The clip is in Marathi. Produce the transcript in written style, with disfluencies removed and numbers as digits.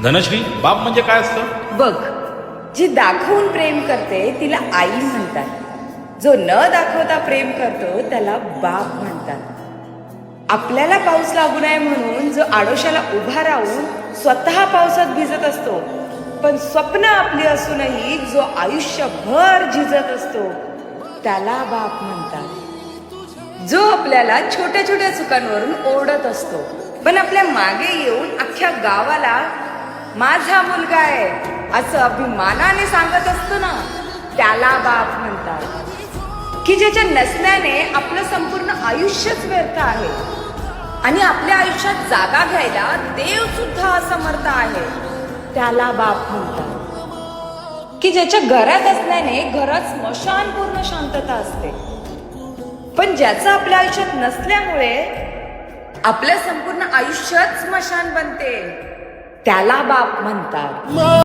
धनश्री, बाप म्हणजे काय असतं? बघ, जी दाखवून प्रेम करते तिला आई म्हणतात. जो न दाखवता प्रेम करतो त्याला बाप म्हणतात. आपल्याला पाऊस लागू नये म्हणून जो आडोशाला उभा राहून स्वतः पावसात भिजत असतो, पण स्वप्न आपली असूनही जो आयुष्यभर झिजत असतो त्याला बाप म्हणतात. जो आपल्याला छोट्या छोट्या चुकांवरून ओरडत असतो, पण आपल्या मागे येऊन अख्ख्या गावाला माझा मुलगा आहे असं अभिमानाने सांगत असतो ना, त्याला बाप म्हणतात. की ज्याच्या नसण्याने आपलं संपूर्ण आयुष्यच व्यर्थ आहे आणि आपल्या आयुष्यात जागा घ्यायला देव सुद्धा असमर्थ आहे, त्याला बाप म्हणतात. की ज्याच्या घरात असल्याने घरात स्मशानपूर्ण शांतता असते, पण ज्याचं आपल्या आयुष्यात नसल्यामुळे आपलं संपूर्ण आयुष्यच स्मशान बनते, त्याला बाप म्हणतात.